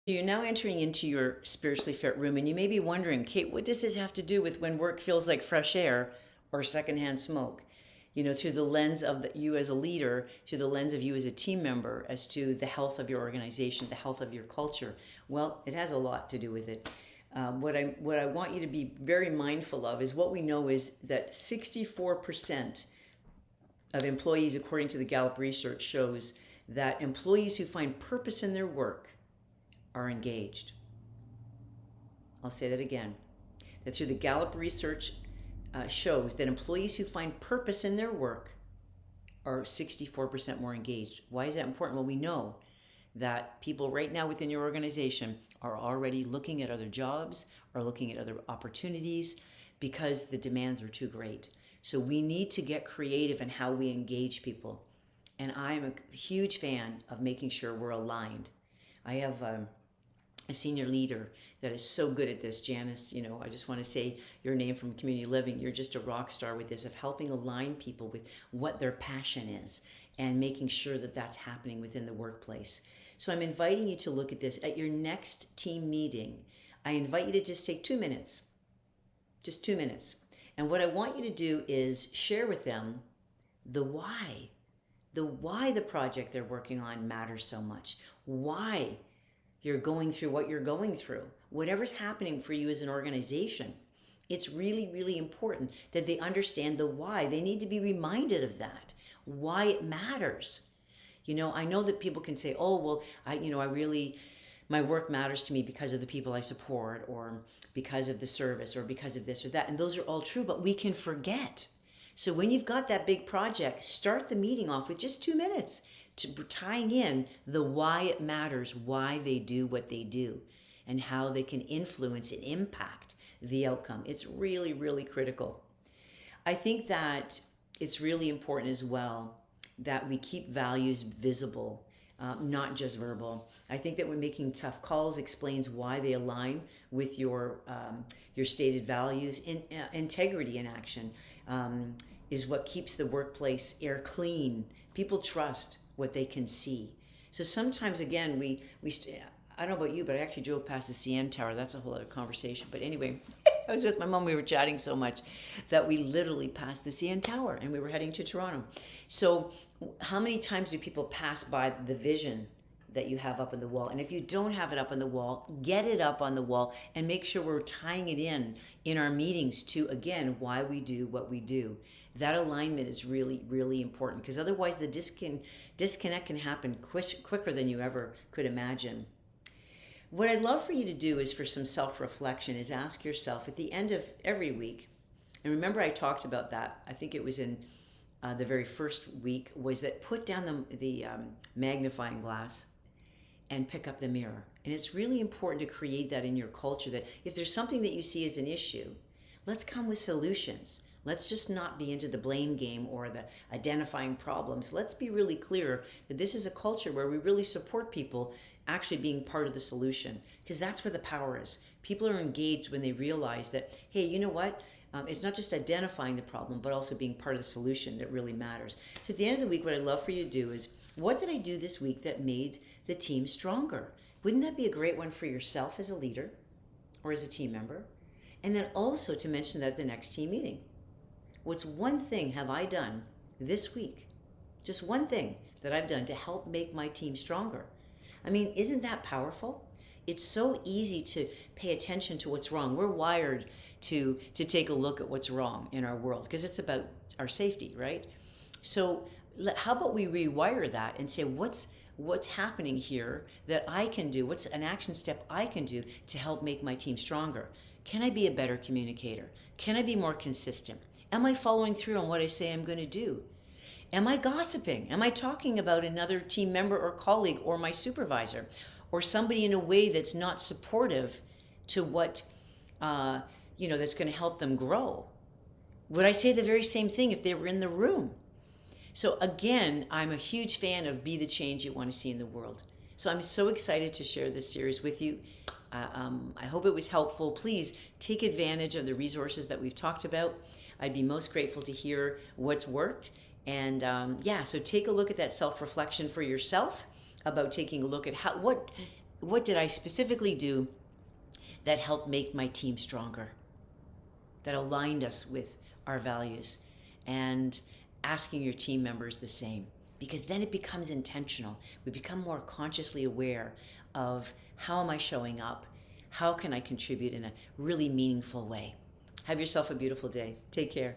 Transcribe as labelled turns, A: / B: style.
A: You're now entering into your spiritually fit room, and you may be wondering, Kate, what does this have to do with when work feels like fresh air or secondhand smoke? Through the lens of you as a leader, through the lens of you as a team member, as to the health of your organization, the health of your culture. Well, it has a lot to do with it. What I want you to be very mindful of is what we know is that 64% of employees, according to the Gallup research, shows that employees who find purpose in their work are engaged. I'll say that again. That through the Gallup research shows that employees who find purpose in their work are 64% more engaged. Why is that important? Well, we know that people right now within your organization are already looking at other jobs, are looking at other opportunities because the demands are too great. So we need to get creative in how we engage people. And I'm a huge fan of making sure we're aligned. I have a senior leader that is so good at this. Janice, I just want to say your name from Community Living. You're just a rock star with this, of helping align people with what their passion is and making sure that that's happening within the workplace. So I'm inviting you to look at this at your next team meeting. I invite you to just take 2 minutes, just 2 minutes. And what I want you to do is share with them the why the project they're working on matters so much, why you're going through what you're going through, whatever's happening for you as an organization. It's really, really important that they understand the why. They need to be reminded of that, why it matters. I know that people can say, oh, well, my work matters to me because of the people I support, or because of the service, or because of this or that. And those are all true, but we can forget. So when you've got that big project, start the meeting off with just 2 minutes to tying in the why it matters, why they do what they do, and how they can influence and impact the outcome. It's really, really critical. I think that it's really important as well that we keep values visible, not just verbal. I think that when making tough calls explains why they align with your stated values. Integrity in action is what keeps the workplace air clean. People trust what they can see. So sometimes, again, I don't know about you, but I actually drove past the CN Tower. That's a whole other conversation. But anyway, I was with my mom. We were chatting so much that we literally passed the CN Tower, and we were heading to Toronto. So how many times do people pass by the vision that you have up on the wall? And if you don't have it up on the wall, get it up on the wall and make sure we're tying it in our meetings to, again, why we do what we do. That alignment is really, really important, because otherwise the disconnect can happen quicker than you ever could imagine. What I'd love for you to do is, for some self-reflection, is ask yourself at the end of every week, and remember I talked about that, I think it was in the very first week, was that put down the magnifying glass and pick up the mirror. And it's really important to create that in your culture, that if there's something that you see as an issue, let's come with solutions. Let's just not be into the blame game or the identifying problems. Let's be really clear that this is a culture where we really support people actually being part of the solution, because that's where the power is. People are engaged when they realize that, hey, you know what? It's not just identifying the problem, but also being part of the solution that really matters. So at the end of the week, what I'd love for you to do is, what did I do this week that made the team stronger? Wouldn't that be a great one for yourself as a leader or as a team member? And then also to mention that at the next team meeting. What's one thing have I done this week? Just one thing that I've done to help make my team stronger. I mean, isn't that powerful? It's so easy to pay attention to what's wrong. We're wired to take a look at what's wrong in our world because it's about our safety, right? So how about we rewire that and say, what's happening here that I can do? What's an action step I can do to help make my team stronger? Can I be a better communicator? Can I be more consistent? Am I following through on what I say I'm going to do? Am I gossiping? Am I talking about another team member or colleague or my supervisor or somebody in a way that's not supportive to what, that's going to help them grow? Would I say the very same thing if they were in the room? So again, I'm a huge fan of be the change you want to see in the world. So I'm so excited to share this series with you. I hope it was helpful. Please take advantage of the resources that we've talked about. I'd be most grateful to hear what's worked. And so take a look at that self-reflection for yourself about taking a look at what did I specifically do that helped make my team stronger, that aligned us with our values, and asking your team members the same, because then it becomes intentional. We become more consciously aware of how am I showing up? How can I contribute in a really meaningful way? Have yourself a beautiful day. Take care.